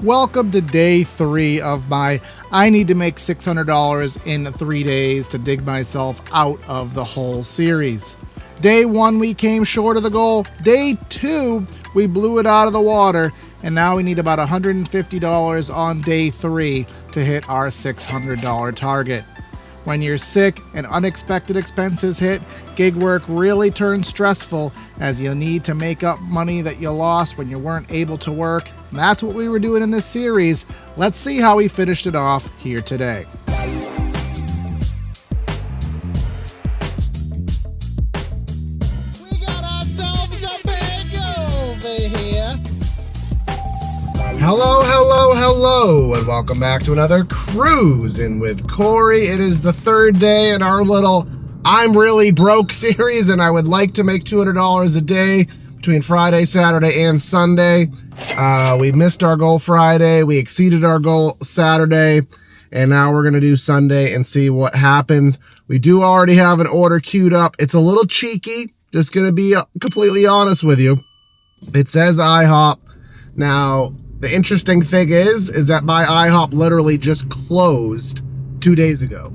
Welcome to day 3 of my I need to make $600 in 3 days to dig myself out of the hole series. Day 1 we came short of the goal. Day 2 we blew it out of the water, and now we need about $150 on day 3 to hit our $600 target. When you're sick and unexpected expenses hit, gig work really turns stressful as you need to make up money that you lost when you weren't able to work. And that's what we were doing in this series. Let's see how we finished it off here today. We got ourselves a big over here. Hello, and welcome back to another Cruisin with Corey. It is the third day in our little I'm Really Broke series, and I would like to make $200 a day between Friday, Saturday, and Sunday. We missed our goal Friday, we exceeded our goal Saturday, and now we're going to do Sunday and see what happens. We do already have an order queued up. It's a little cheeky, just going to be completely honest with you. It says IHOP. Now, the interesting thing is that my IHOP literally just closed 2 days ago.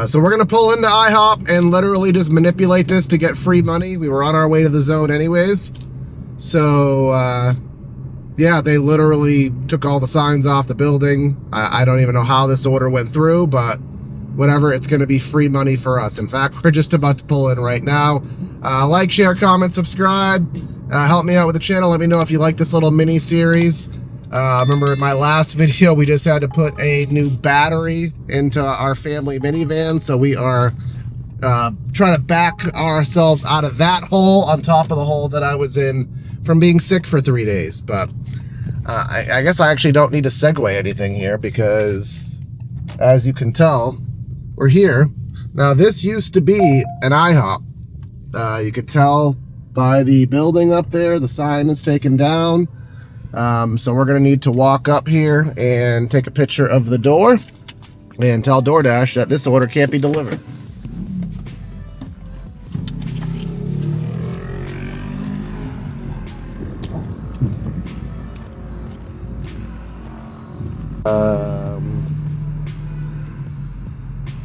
So we're going to pull into IHOP and literally just manipulate this to get free money. We were on our way to the zone anyways. So, yeah, they literally took all the signs off the building. I don't even know how this order went through, but whatever, it's going to be free money for us. In fact, we're just about to pull in right now. Like, share, comment, subscribe. Help me out with the channel. Let me know if you like this little mini series. Remember in my last video, we just had to put a new battery into our family minivan. So we are trying to back ourselves out of that hole on top of the hole that I was in from being sick for 3 days. But I guess I actually don't need to segue anything here because, as you can tell, we're here. Now, this used to be an IHOP. You could tell by the building up there, the sign is taken down. So we're going to need to walk up here and take a picture of the door and tell DoorDash that this order can't be delivered.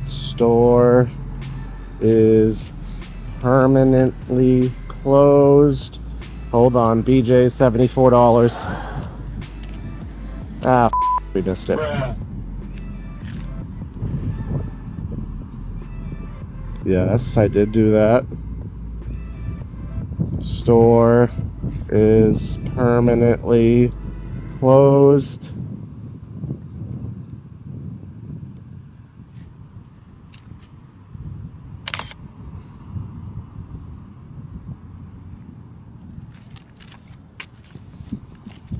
Store is permanently closed. Hold on, BJ, $74. Ah, we missed it. Yes, I did do that. Store is permanently closed.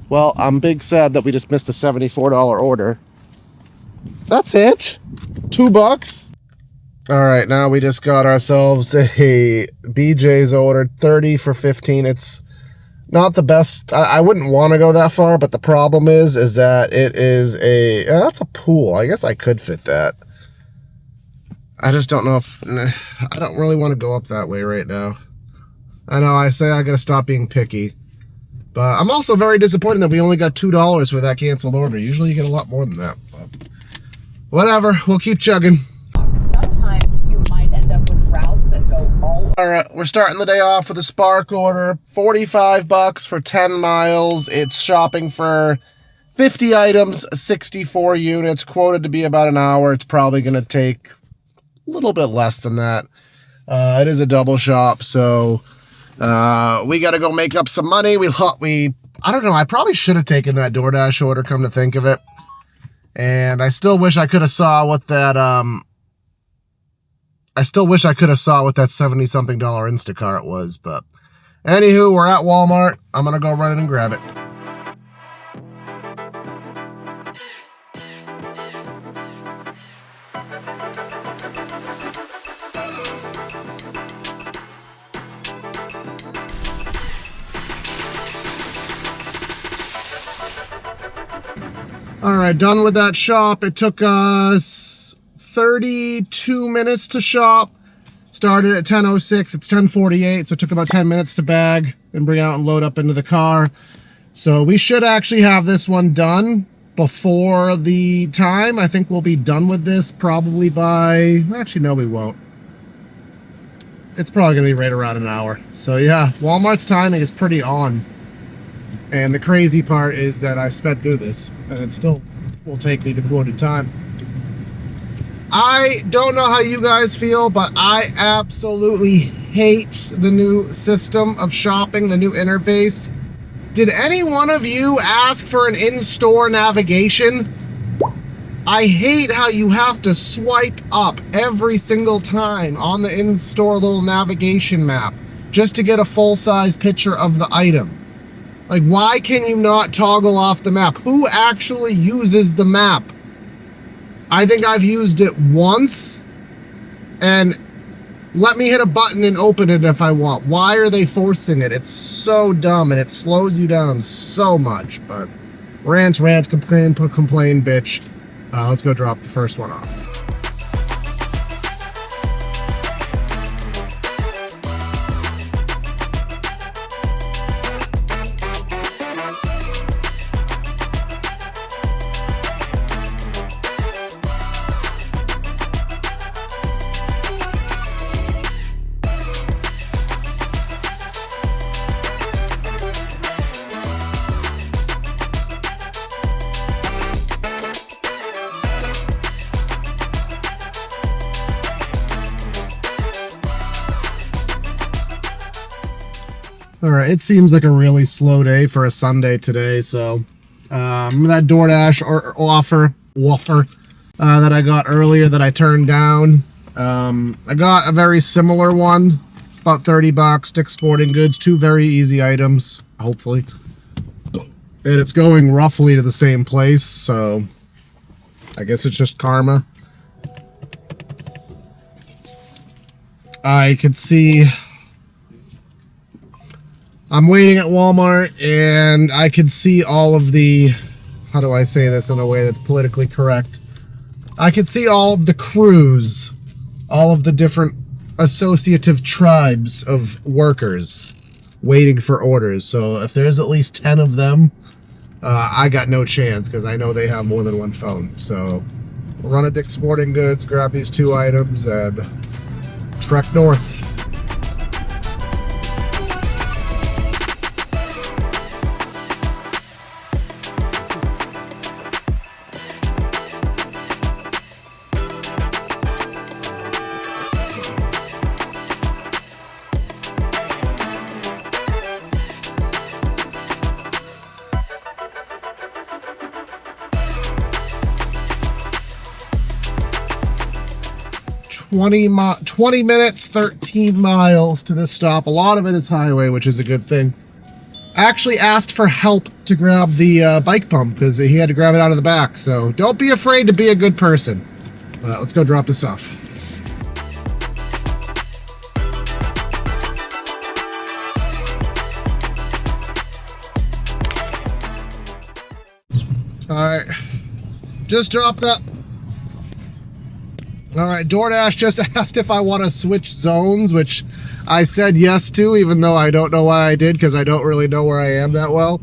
Well, I'm big sad that we just missed a $74 order. That's it. $2. All right, now we just got ourselves a BJ's order, 30 for 15. It's not the best. I wouldn't want to go that far, but the problem is that it is a, that's a pool. I guess I could fit that. I just don't know if, I don't really want to go up that way right now. I know I say I got to stop being picky. But I'm also very disappointed that we only got $2 for that canceled order. Usually you get a lot more than that. But whatever, we'll keep chugging. Sometimes you might end up with routes that go all right, we're starting the day off with a Spark order. $45 for 10 miles. It's shopping for 50 items, 64 units, quoted to be about an hour. It's probably going to take a little bit less than that. It is a double shop, so we got to go make up some money. I don't know, I probably should have taken that DoorDash order, come to think of it. And I still wish I could have saw what that, $70-something Instacart was. But anywho, we're at Walmart. I'm going to go run in and grab it. All right, done with that shop. It took us 32 minutes to shop. Started at 10:06. It's 10:48, so it took about 10 minutes to bag and bring out and load up into the car. So we should actually have this one done before the time. I think we'll be done with this probably by, actually no we won't. It's probably gonna be right around an hour. So yeah, Walmart's timing is pretty on. And the crazy part is that I sped through this and it still will take me the quoted time. I don't know how you guys feel, but I absolutely hate the new system of shopping, the new interface. Did any one of you ask for an in-store navigation? I hate how you have to swipe up every single time on the in-store little navigation map just to get a full-size picture of the item. Like, why can you not toggle off the map? Who actually uses the map? I think I've used it once, and let me hit a button and open it if I want. Why are they forcing it? It's so dumb and it slows you down so much. But rant, complain, bitch. Let's go drop the first one off. All right, it seems like a really slow day for a Sunday today, so that DoorDash offer that I got earlier that I turned down, I got a very similar one. It's about $30, Dick's Sporting Goods, 2 very easy items, hopefully. And it's going roughly to the same place, so I guess it's just karma. I could see... I'm waiting at Walmart and I can see all of the, how do I say this in a way that's politically correct? I can see all of the crews, all of the different associative tribes of workers waiting for orders. So if there's at least 10 of them, I got no chance because I know they have more than one phone. So we'll run a Dick's Sporting Goods, grab these 2 items and trek north. $20 minutes, 13 miles to this stop. A lot of it is highway, which is a good thing. I actually asked for help to grab the bike pump because he had to grab it out of the back. So don't be afraid to be a good person. Let's go drop this off. All right, just drop that. All right, DoorDash just asked if I want to switch zones, which I said yes to, even though I don't know why I did, because I don't really know where I am that well.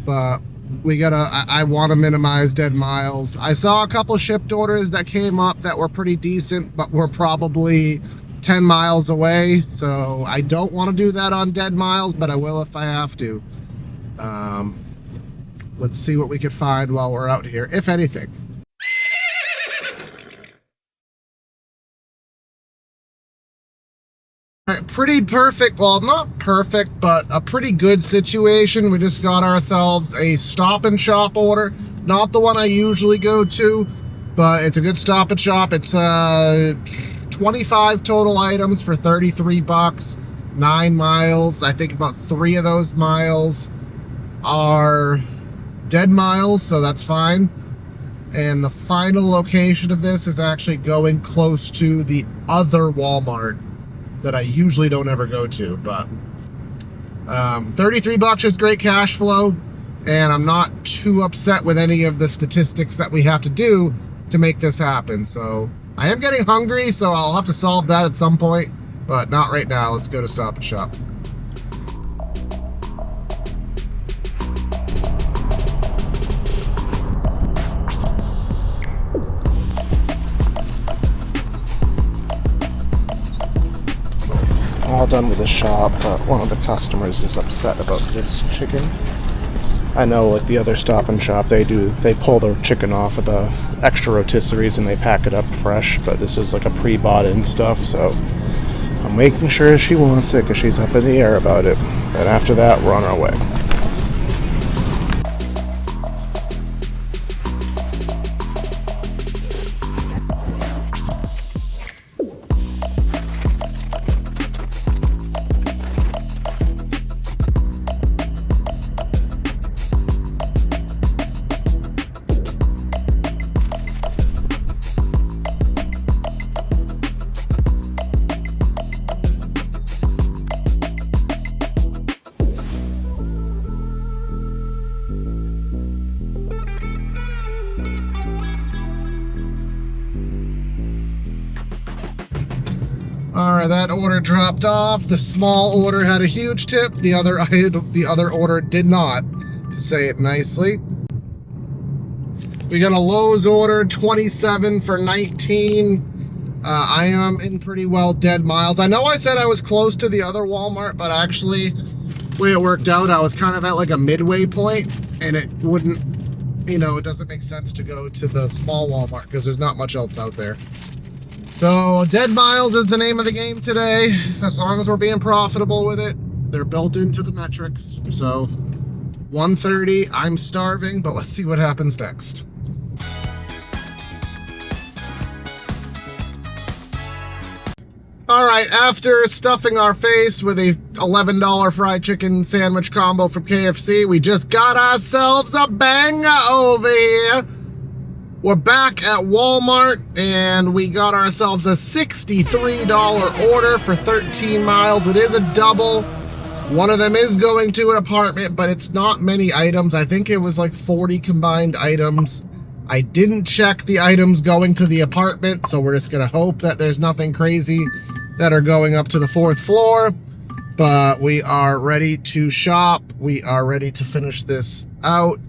But I want to minimize dead miles. I saw a couple Shipt orders that came up that were pretty decent, but were probably 10 miles away. So I don't want to do that on dead miles, but I will if I have to. Let's see what we can find while we're out here, if anything. Pretty perfect, well, not perfect, but a pretty good situation. We just got ourselves a Stop and Shop order. Not the one I usually go to, but it's a good Stop and Shop. It's 25 total items for $33, 9 miles. I think about 3 of those miles are dead miles, so that's fine. And the final location of this is actually going close to the other Walmart that I usually don't ever go to, but $33 is great cash flow, and I'm not too upset with any of the statistics that we have to do to make this happen. So I am getting hungry, so I'll have to solve that at some point, but not right now. Let's go to Stop and Shop. all done with the shop, but one of the customers is upset about this chicken. I know, like the other Stop and Shop, they pull their chicken off of the extra rotisseries and they pack it up fresh, but this is like a pre-bought in stuff, so I'm making sure she wants it because she's up in the air about it. And after that, we're on our way. Alright, that order dropped off. The small order had a huge tip. The other order did not, to say it nicely. We got a Lowe's order, 27 for 19. I am in pretty well dead miles. I know I said I was close to the other Walmart, but actually, the way it worked out, I was kind of at like a midway point, and it wouldn't, you know, it doesn't make sense to go to the small Walmart because there's not much else out there. So, dead miles is the name of the game today. As long as we're being profitable with it, they're built into the metrics. So, 130, I'm starving, but let's see what happens next. Alright, after stuffing our face with a $11 fried chicken sandwich combo from KFC, we just got ourselves a banger over here. We're back at Walmart, and we got ourselves a $63 order for 13 miles. It is a double. One of them is going to an apartment, but it's not many items. I think it was like 40 combined items. I didn't check the items going to the apartment, so we're just gonna hope that there's nothing crazy that are going up to the 4th floor. But we are ready to shop. We are ready to finish this out.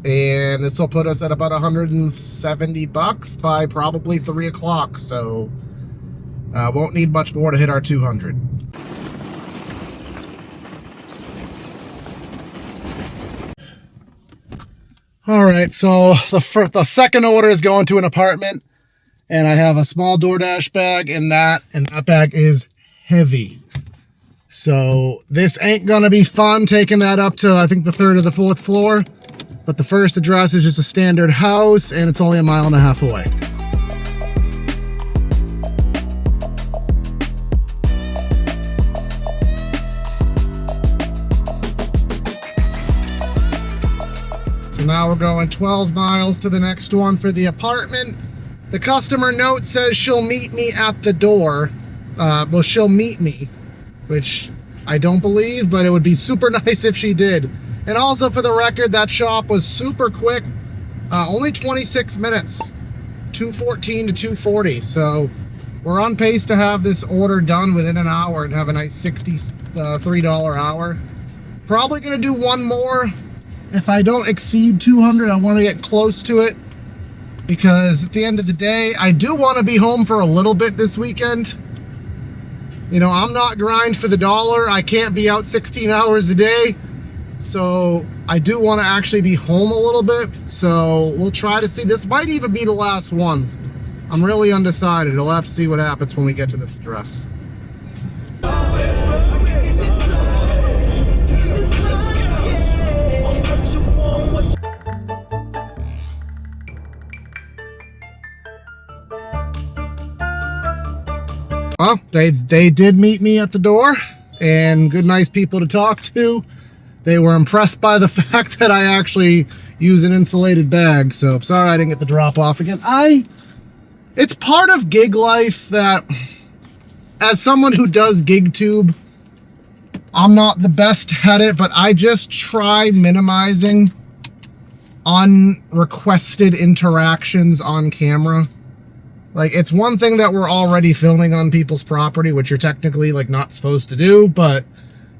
And this will put us at about 170 bucks by probably 3 o'clock. So won't need much more to hit our 200. All right, so the second order is going to an apartment, and I have a small DoorDash bag in that, and that bag is heavy. So this ain't gonna be fun taking that up to, I think, the 3rd or the 4th floor. But the first address is just a standard house, and it's only a mile and a half away. So now we're going 12 miles to the next one for the apartment. The customer note says she'll meet me at the door. Well, she'll meet me, which I don't believe, but it would be super nice if she did. And also, for the record, that shop was super quick. Only 26 minutes, 2:14 to 2:40. So we're on pace to have this order done within an hour and have a nice $63 hour. Probably going to do one more. If I don't exceed 200, I want to get close to it. Because at the end of the day, I do want to be home for a little bit this weekend. You know, I'm not grind for the dollar. I can't be out 16 hours a day. So I do want to actually be home a little bit. So we'll try to see. This might even be the last one. I'm really undecided. We'll have to see what happens when we get to this address. Well, they did meet me at the door, and good, nice people to talk to. They were impressed by the fact that I actually use an insulated bag. So I'm sorry I didn't get the drop off again. It's part of gig life that, as someone who does gig tube, I'm not the best at it, but I just try minimizing unrequested interactions on camera. Like, it's one thing that we're already filming on people's property, which you're technically, like, not supposed to do, but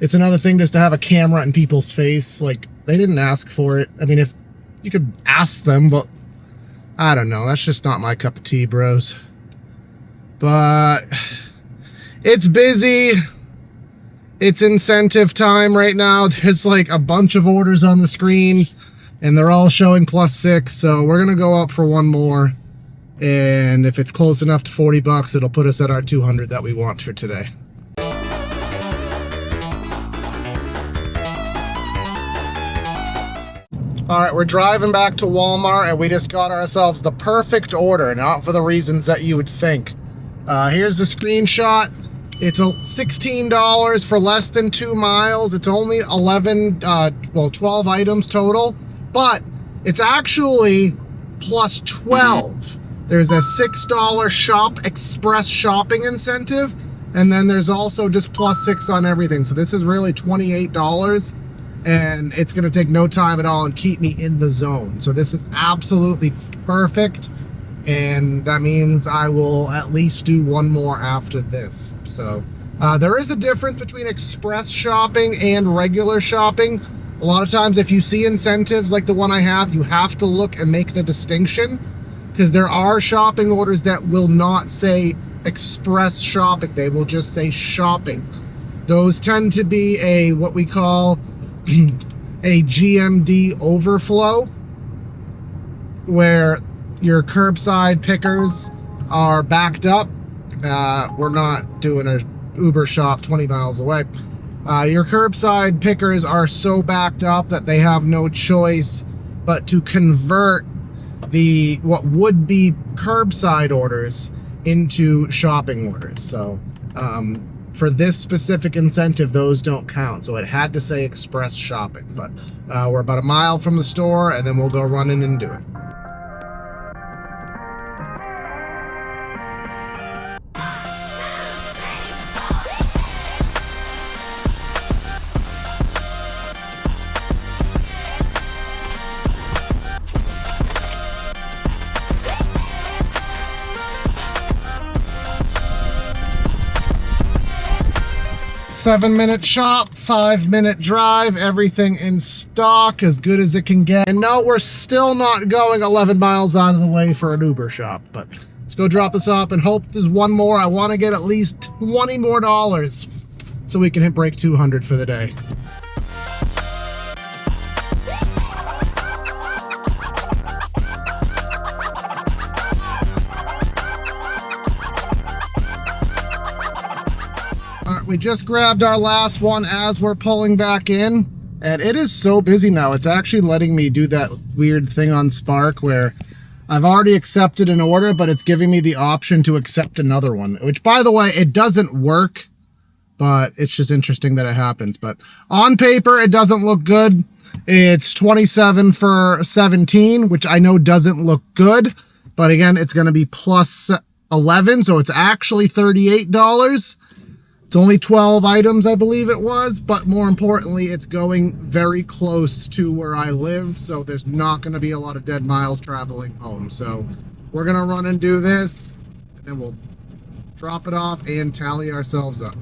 it's another thing just to have a camera in people's face. Like, they didn't ask for it. I mean, if you could ask them, but I don't know. That's just not my cup of tea, bros. But it's busy. it's incentive time right now. There's like a bunch of orders on the screen and they're all showing +6. So we're going to go up for one more. And if it's close enough to 40 bucks, it'll put us at our 200 that we want for today. All right, we're driving back to Walmart and we just got ourselves the perfect order, not for the reasons that you would think. Here's the screenshot. It's $16 for less than 2 miles. It's only 12 items total, but it's actually +12. There's a $6 Shop Express shopping incentive, and then there's also just +6 on everything. So this is really $28, and it's gonna take no time at all and keep me in the zone. So this is absolutely perfect. And that means I will at least do one more after this. So there is a difference between express shopping and regular shopping. A lot of times if you see incentives like the one I have, you have to look and make the distinction, because there are shopping orders that will not say express shopping. They will just say shopping. Those tend to be what we call a GMD overflow, where your curbside pickers are backed up. We're not doing a Uber shop 20 miles away. Your curbside pickers are so backed up that they have no choice but to convert what would be curbside orders into shopping orders. So for this specific incentive, those don't count. So it had to say express shopping, but we're about a mile from the store and then we'll go run in and do it. Seven-minute shop, 5-minute drive, everything in stock, as good as it can get. And no, we're still not going 11 miles out of the way for an Uber shop, but let's go drop this off and hope there's one more. I want to get at least $20 more so we can break 200 for the day. We just grabbed our last one as we're pulling back in, and it is so busy now. It's actually letting me do that weird thing on Spark where I've already accepted an order, but it's giving me the option to accept another one, which, by the way, it doesn't work, but it's just interesting that it happens. But on paper, it doesn't look good. It's 27 for 17, which I know doesn't look good, but again, it's going to be +11, so it's actually $38. It's only 12 items, I believe it was, but more importantly, it's going very close to where I live, so there's not going to be a lot of dead miles traveling home. So we're going to run and do this, and then we'll drop it off and tally ourselves up.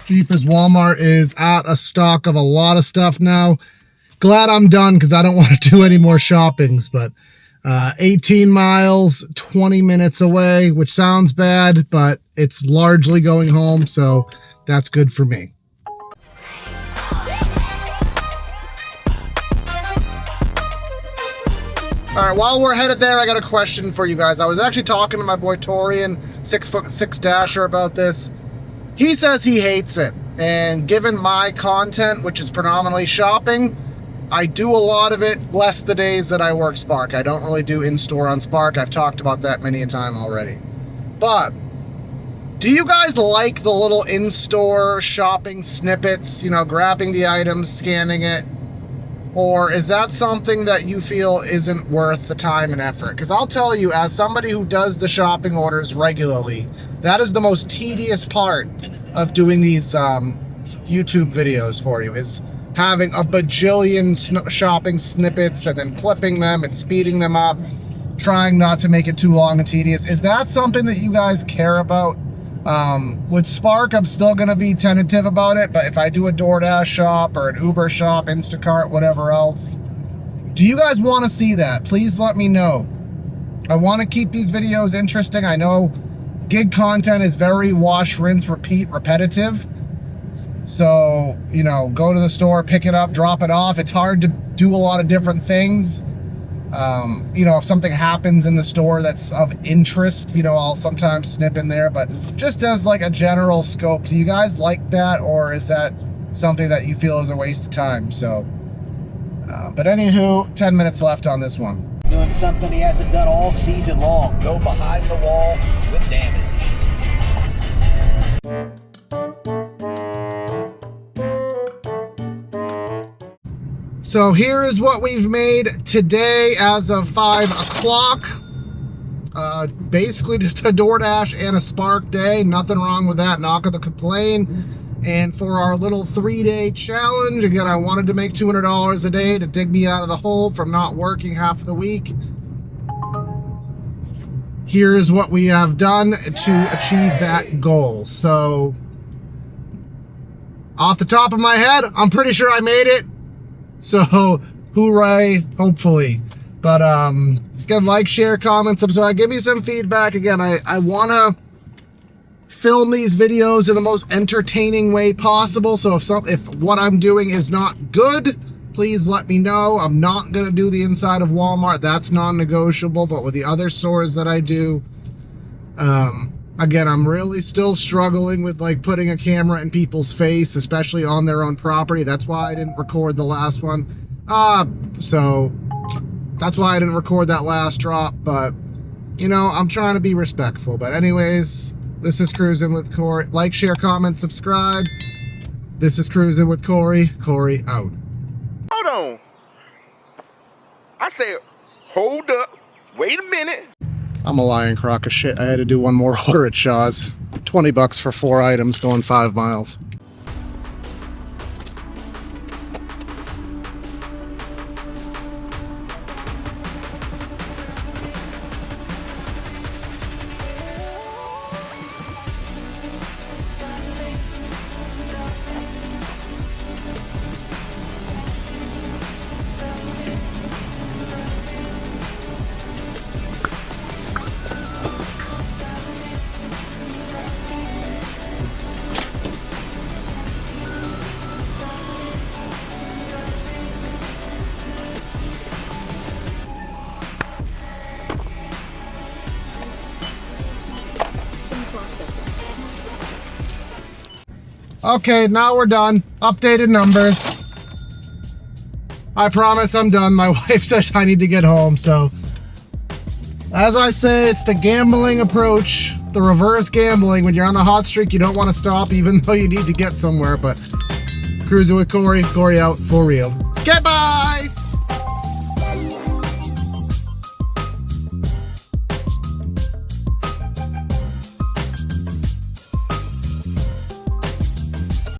Jeepers, Walmart is out of stock of a lot of stuff now. Glad I'm done because I don't want to do any more shoppings, but 18 miles, 20 minutes away, which sounds bad, but it's largely going home, so that's good for me. All right, while we're headed there, I got a question for you guys. I was actually talking to my boy Torian, 6'6" Dasher, about this. He says he hates it, and given my content, which is predominantly shopping, I do a lot of it less the days that I work Spark. I don't really do in-store on Spark. I've talked about that many a time already. But do you guys like the little in-store shopping snippets, you know, grabbing the items, scanning it? Or is that something that you feel isn't worth the time and effort? Because I'll tell you, as somebody who does the shopping orders regularly, that is the most tedious part of doing these YouTube videos for you, is having a bajillion shopping snippets and then clipping them and speeding them up, trying not to make it too long and tedious. Is that something that you guys care about? With Spark, I'm still going to be tentative about it, but if I do a DoorDash shop or an Uber shop, Instacart, whatever else, do you guys want to see that? Please let me know. I want to keep these videos interesting. I know gig content is very wash, rinse, repeat, repetitive. So, you know, go to the store, pick it up, drop it off. It's hard to do a lot of different things. You know, if something happens in the store that's of interest, you know, I'll sometimes snip in there, but just as like a general scope, do you guys like that, or is that something that you feel is a waste of time? So, but anywho, 10 minutes left on this one. Doing something he hasn't done all season long. Go behind the wall with damage. So here is what we've made today as of 5 o'clock. Basically just a DoorDash and a Spark day. Nothing wrong with that, not gonna complain. And for our little 3-day challenge, again, I wanted to make $200 a day to dig me out of the hole from not working half of the week. Here is what we have done to achieve that goal. So, off the top of my head, I'm pretty sure I made it. So, hooray, hopefully. But, again, like, share, comment, subscribe. Give me some feedback. Again, I want to film these videos in the most entertaining way possible. So if what I'm doing is not good, please let me know. I'm not going to do the inside of Walmart. That's non-negotiable. But with the other stores that I do, again, I'm really still struggling with like putting a camera in people's face, especially on their own property. That's why I didn't record the last one. So that's why I didn't record that last drop. But, you know, I'm trying to be respectful. But anyways, this is Cruisin' with Corey. Like, share, comment, subscribe. This is Cruisin' with Corey. Corey out. Hold on. I said, hold up. Wait a minute. I'm a lying crock of shit. I had to do one more order at Shaw's. $20 for 4 items going 5 miles. Okay, now we're done. Updated numbers. I promise I'm done. My wife says I need to get home, so as I say, it's the gambling approach, the reverse gambling. When you're on the hot streak, you don't want to stop even though you need to get somewhere. But Cruisin' with Corey. Corey out for real. Goodbye!